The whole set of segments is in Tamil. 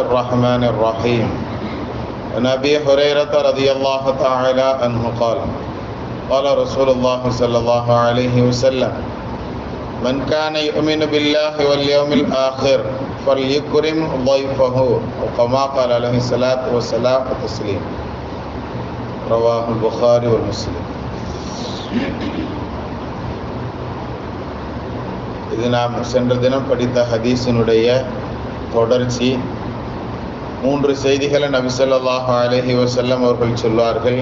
الرحمن الرحيم. عن أبي هريرة رضي الله تعالى عنه قال قال رسول الله صلى الله عليه وسلم من كان يؤمن بالله واليوم الآخر فليكرم ضيفه أو كما قال عليه الصلاة والسلام وتسليم. رواه البخاري والمسلم. இது நாம் சென்ற தினம் படித்த ஹதீஸினுடைய தொடர்ச்சி. 3 செய்திகளை நபி ஸல்லல்லாஹு அலைஹி வஸல்லம் அவர்கள் சொல்வார்கள்.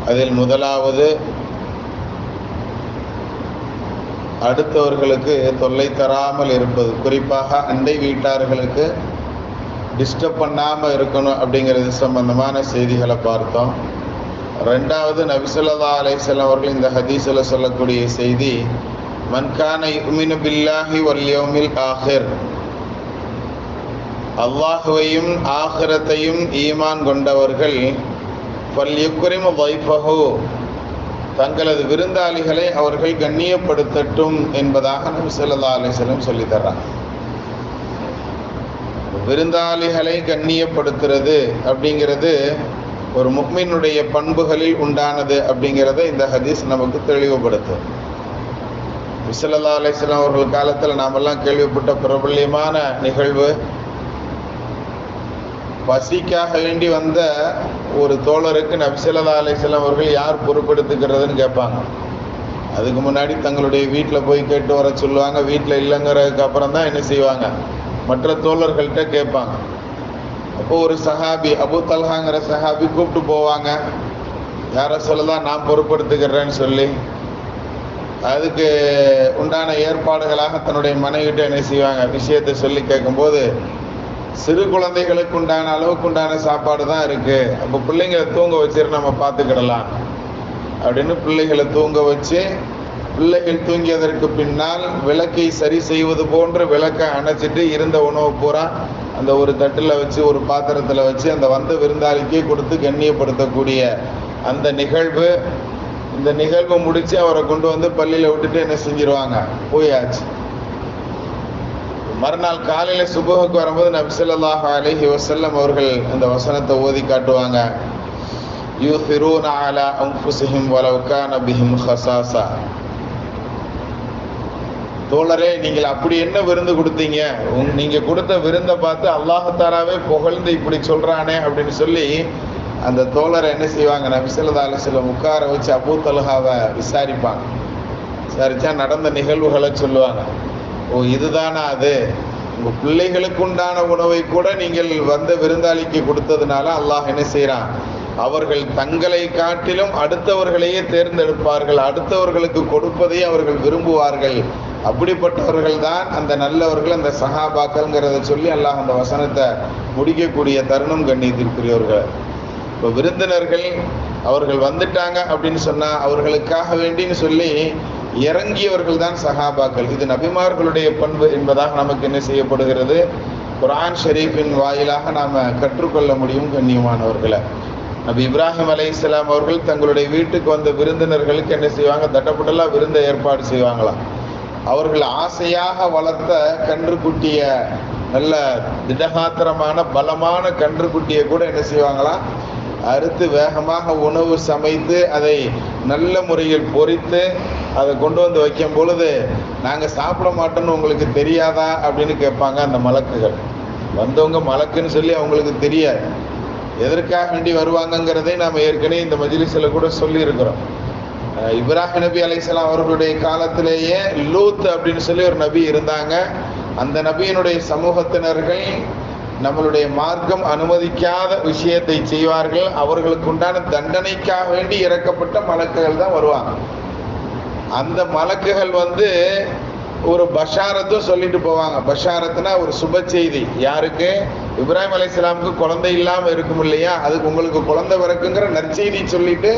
அதில் முதலாவது, அடுத்தவர்களுக்கு தொல்லை தராமல் இருப்பது, குறிப்பாக அண்டை வீட்டார்களுக்கு டிஸ்டர்ப் பண்ணாமல் இருக்கணும் அப்படிங்கிறது சம்பந்தமான செய்திகளை பார்த்தோம். ரெண்டாவது, நபி ஸல்லல்லாஹு அலைஹி வஸல்லம் அவர்கள் இந்த ஹதீஸில் சொல்லக்கூடிய செய்தி, மன் கான யுமினு பில்லாஹி வல் யௌமில் ஆஹிர், அல்லாஹுவையும் ஆகிரத்தையும் ஈமான் கொண்டவர்கள் ஃபல்யுக்ரிமு தைஃபஹு, தங்களது விருந்தாளிகளை அவர்கள் கண்ணியப்படுத்தட்டும் என்பதாக நபி ஸல்லல்லாஹு அலைஹி வஸல்லம் சொல்லித் தர்றாங்க. விருந்தாளிகளை கண்ணியப்படுத்துறது அப்படிங்கிறது ஒரு முஃமினுடைய பண்புகளில் உண்டானது அப்படிங்கிறத இந்த ஹதீஸ் நமக்கு தெளிவுபடுத்தும். நபி ஸல்லல்லாஹு அலைஹி வஸல்லம் அவர்கள் காலத்தில் நாமெல்லாம் கேள்விப்பட்ட பிரபல்யமான நிகழ்வு, பசிக்காக வேண்டி வந்த ஒரு தோழருக்கு நபி ஸல்லல்லாஹு அலைஹி வஸல்லம் அவர்கள் யார் பொறுப்பெடுத்துக்கிறதுன்னு கேட்பாங்க. அதுக்கு முன்னாடி தங்களுடைய வீட்டில் போய் கேட்டு வர சொல்லுவாங்க. வீட்டில் இல்லைங்கிறதுக்கு அப்புறம் தான் என்ன செய்வாங்க, மற்ற தோழர்கள்ட்ட கேட்பாங்க. அப்போ ஒரு சஹாபி, அபூ தல்ஹாங்கிற சஹாபி கூப்பிட்டு போவாங்க. யாரை சொல்லலாம், நான் பொறுப்பெடுத்துக்கிறேன்னு சொல்லி அதுக்கு உண்டான ஏற்பாடுகளாக தன்னுடைய மனைவிட்ட என்ன செய்வாங்க, விஷயத்தை சொல்லி கேட்கும்போது, சிறு குழந்தைகளுக்கு உண்டான அளவுக்கு உண்டான சாப்பாடு தான் இருக்குது, அப்போ பிள்ளைங்களை தூங்க வச்சுட்டு நம்ம பார்த்துக்கிடலாம் அப்படின்னு பிள்ளைகளை தூங்க வச்சு, பிள்ளைகள் தூங்கியதற்கு பின்னால் விளக்கை சரி செய்வது போன்று விளக்கை அணைச்சிட்டு இருந்த உணவு பூரா அந்த ஒரு தட்டில் வச்சு, ஒரு பாத்திரத்தில் வச்சு அந்த வந்த விருந்தாளிக்கே கொடுத்து கண்ணியப்படுத்தக்கூடிய அந்த நிகழ்வு. இந்த நிகழ்வு முடித்து அவரை கொண்டு வந்து பள்ளியில் விட்டுட்டு என்ன செஞ்சிருவாங்க, போயாச்சு. மறுநாள் காலையில் சுபஹுக்கு வரும்போது நபி ஸல்லல்லாஹு அலைஹி வஸல்லம் அவர்கள் அந்த வசனத்தை ஓதி காட்டுவாங்க. யூஸிரூன அலா அன்ஃபுஸிஹிம் வலவ் கான பிஹிம் ஹஸாஸா, தோழரே நீங்கள் அப்படி என்ன விருந்து கொடுத்தீங்க, நீங்கள் கொடுத்த விருந்தை பார்த்து அல்லாஹ் தஆலாவே புகழ்ந்து இப்படி சொல்கிறானே அப்படின்னு சொல்லி அந்த தோழரை என்ன செய்வாங்க, நபி ஸல்லல்லாஹு அலைஹி வஸல்லம் உட்கார வச்சு அபூ தல்ஹாவை விசாரிப்பாங்க. விசாரித்தா நடந்த நிகழ்வுகளை சொல்லுவாங்க. ஓ, இதுதானா அது, உங்கள் பிள்ளைகளுக்கு உண்டான உணவை கூட நீங்கள் வந்த விருந்தாளிக்கு கொடுத்ததுனால அல்லாஹ் என்ன செய்கிறான், அவர்கள் தங்களை காட்டிலும் அடுத்தவர்களையே தேர்ந்தெடுப்பார்கள், அடுத்தவர்களுக்கு கொடுப்பதை அவர்கள் விரும்புவார்கள், அப்படிப்பட்டவர்கள் தான் அந்த நல்லவர்கள், அந்த சஹாபாக்கள்ங்கிறத சொல்லி அல்லாஹ் அந்த வசனத்தை முடிக்கக்கூடிய தருணம் கண்ணியத்திற்குரியவர்கள். இப்போ விருந்தினர்கள் அவர்கள் வந்துட்டாங்க அப்படின்னு சொன்னால் அவர்களுக்காக வேண்டின்னு சொல்லி இறங்கியவர்கள் தான் சஹாபாக்கள். இது நபிமார்களுடைய பண்பு என்பதாக நமக்கு என்ன செய்யப்படுகிறது, குர்ஆன் ஷரீஃபின் வாயிலாக நாம் கற்றுக்கொள்ள முடியும். கண்ணியமானவர்களை, நபி இப்ராஹிம் அலைஹிஸ்ஸலாம் அவர்கள் தங்களுடைய வீட்டுக்கு வந்த விருந்தினர்களுக்கு என்ன செய்வாங்க, தட்டப்பட்டெல்லாம் விருந்தை ஏற்பாடு செய்வாங்களாம். அவர்கள் ஆசையாக வளர்த்த கன்றுக்குட்டிய, நல்ல திடகாத்திரமான பலமான கன்றுக்குட்டியை கூட என்ன செய்வாங்களாம், அறுத்து வேகமாக உணவு சமைத்து அதை நல்ல முறையில் பொரித்து அதை கொண்டு வந்து வைக்கும் பொழுது, நாங்கள் சாப்பிட மாட்டோன்னு உங்களுக்கு தெரியாதா அப்படின்னு கேட்பாங்க அந்த மலக்குகள். வந்தவங்க மலக்குன்னு சொல்லி அவங்களுக்கு தெரியாது, எதற்காக வேண்டி வருவாங்கங்கிறதை நாம் ஏற்கனவே இந்த மஜ்லிஸில் கூட சொல்லியிருக்கிறோம். இப்ராஹிம் நபி அலைஹிஸ்ஸலாம் அவர்களுடைய காலத்திலேயே லூத் அப்படின்னு சொல்லி ஒரு நபி இருந்தாங்க. அந்த நபியினுடைய சமூகத்தினர்கள் நம்மளுடைய மார்க்கம் அனுமதிக்காத விஷயத்தை செய்வார்கள். அவர்களுக்கு உண்டான தண்டனைக்காக வேண்டி இறக்கப்பட்ட மலக்குகள் தான் வருவாங்க. அந்த மலக்குகள் வந்து ஒரு பஷாரத்தும் சொல்லிட்டு போவாங்க. பஷாரத்துனா ஒரு சுப செய்தி. யாருக்கு, இப்ராஹிம் அலைஹிஸ்ஸலாமுக்கு குழந்தை இல்லாமல் இருக்கும் இல்லையா, அதுக்கு உங்களுக்கு குழந்தை பிறக்குங்கிற நற்செய்தி சொல்லிட்டு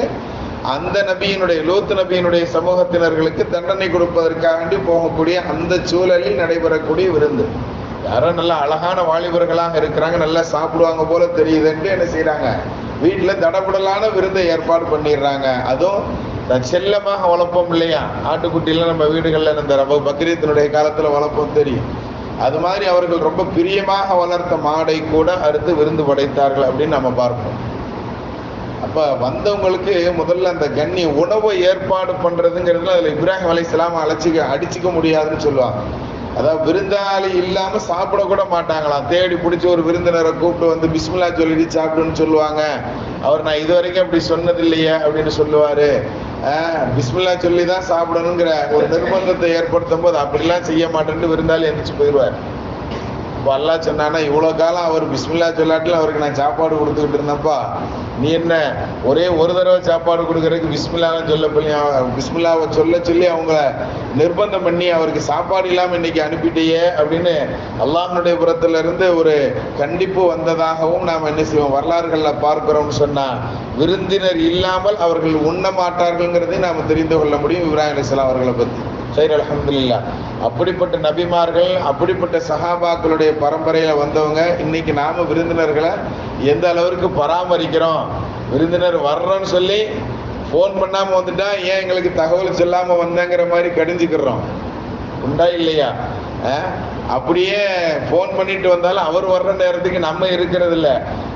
அந்த நபியினுடைய, லூத் நபியினுடைய சமூகத்தினர்களுக்கு தண்டனை கொடுப்பதற்காக போகக்கூடிய அந்த சூழலில் நடைபெறக்கூடிய விருந்து. யாரோ நல்ல அழகான வாலிபர்களாக இருக்கிறாங்க, நல்லா சாப்பிடுவாங்க போல தெரியுதுன்ட்டு என்ன செய்கிறாங்க, வீட்டில் தடபுடலான விருந்தை ஏற்பாடு பண்ணிடுறாங்க. அதுவும் செல்லமாக வளர்ப்போம் இல்லையா, ஆட்டுக்குட்டிலாம் நம்ம வீடுகளில் இந்த பக்ரீத்தினுடைய காலத்தில் வளர்ப்போம் தெரியும். அது மாதிரி அவர்கள் ரொம்ப பிரியமாக வளர்த்த மாடை கூட அறுத்து விருந்து படைத்தார்கள் அப்படின்னு நம்ம பார்ப்போம். அப்ப வந்தவங்களுக்கு முதல்ல அந்த கண்ணி உணவை ஏற்பாடு பண்றதுங்கிறதுல அதுல இப்ராஹிம் அலைஹிஸ்ஸலாம் அடிச்சுக்க முடியாதுன்னு சொல்லுவாங்க. அதாவது விருந்தாளி இல்லாம சாப்பிட கூட மாட்டாங்களாம். தேடி பிடிச்சி ஒரு விருந்தினரை கூப்பிட்டு வந்து பிஸ்மில்லா சொல்லிட்டு சாப்பிடுன்னு சொல்லுவாங்க. அவர் நான் இது வரைக்கும் அப்படி சொன்னது இல்லையே அப்படின்னு சொல்லுவாரு. பிஸ்மில்லா சொல்லி தான் சாப்பிடணுங்கிற ஒரு நிர்பந்தத்தை ஏற்படுத்தும் போது அப்படிலாம் செய்ய மாட்டேன்ட்டு விருந்தாளி எந்திரிச்சு போயிடுவார். இப்போ அல்லாஹ் சொன்னானா, இவ்வளோ காலம் அவர் பிஸ்மில்லா சொல்லாட்டில் அவருக்கு நான் சாப்பாடு கொடுத்துக்கிட்டு இருந்தப்பா, நீ என்ன ஒரே ஒரு தடவை சாப்பாடு கொடுக்கறதுக்கு பிஸ்மில்லாவை சொல்ல சொல்லி அவங்கள நிர்பந்தம் பண்ணி அவருக்கு சாப்பாடு இல்லாமல் இன்னைக்கு அனுப்பிட்டியே அப்படின்னு அல்லாஹ்னுடைய புறத்துல இருந்து ஒரு கண்டிப்பு வந்ததாகவும் நாம் என்ன செய்வோம் வரலாறுகளில் பார்க்கிறோம்னு சொன்னா, விருந்தினர் இல்லாமல் அவர்கள் உண்ண மாட்டார்கள்ங்கிறதையும் நாம் தெரிந்து கொள்ள முடியும் இப்ராஹிம் அலைஹிஸ்ஸலாம் அவர்களை பற்றி. சரி, அல்ஹம்துலில்லாஹ். அப்படிப்பட்ட நபிமார்கள், அப்படிப்பட்ட சஹாபாக்களுடைய பரம்பரையில வந்தவங்க இன்னைக்கு நாம விருந்தினர்களை எந்த அளவிற்கு பராமரிக்கிறோம். விருந்தினர் வர்றோன்னு சொல்லி ஃபோன் பண்ணாம வந்துட்டா ஏன் எங்களுக்கு தகவல் சொல்லாம வந்தேங்கிற மாதிரி கடிஞ்சுக்கிறோம். உண்டா இல்லையா? அப்படியே ஃபோன் பண்ணிட்டு வந்தாலும் அவர் வர்ற நேரத்துக்கு நம்ம இருக்கிறது இல்லை.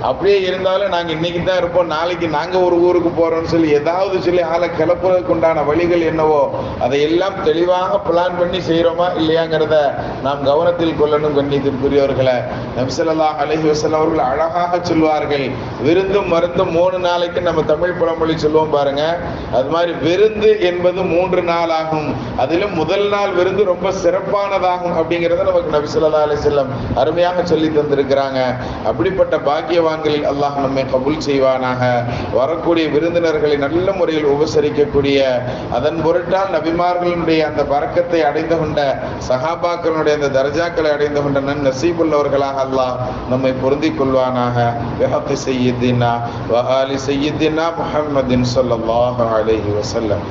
அப்படியே இருந்தாலும் நாங்கள் இன்னைக்கு தான் இருப்போம், நாளைக்கு நாங்கள் ஒரு ஊருக்கு போகிறோம்னு சொல்லி ஏதாவது சொல்லி ஆளை கிளப்புறதுக்கு உண்டான வழிகள் என்னவோ அதையெல்லாம் தெளிவாக பிளான் பண்ணி செய்கிறோமா இல்லையாங்கிறத நாம் கவனத்தில் கொள்ளணும். கண்ணியத்திற்குரியவர்களை நபி ஸல்லல்லாஹு அலைஹி வஸல்லம் அவர்கள் அழகாக சொல்வார்கள், விருந்தும் மருந்தும் 3 நாளைக்கு நம்ம தமிழ் பழமொழி சொல்லுவோம் பாருங்க. அது மாதிரி விருந்து என்பது 3 நாள் ஆகும். அதிலும் முதல் நாள் விருந்து ரொம்ப சிறப்பானதாகும் அப்படிங்கிறத நமக்கு நபி ஸல்லல்லாஹு அலைஹி வஸல்லம் அருமையாக சொல்லி தந்திருக்கிறாங்க. அப்படிப்பட்ட பாக்கியவான்களில் அல்லாஹ் நம்மை கபூல் செய்வானாக. வரக்கூடிய விருந்தினர்களை நல்ல முறையில் உபசரிக்கக்கூடிய, அதன் பொருட்டால் நபிமார்களுடைய அந்த பரக்கத்தை அடைந்து கொண்ட சஹாபாக்களுடைய அந்த தர்ஜாக்களை அடைந்து கொண்ட நசீபுள்ளவர்களாக அல்லாஹ் நம்மை பொருந்திக் கொள்வானாக. பிஹக்கி சய்யிதினா வ ஆலி சய்யிதினா முஹம்மதின் ஸல்லல்லாஹு அலைஹி வஸல்லம்.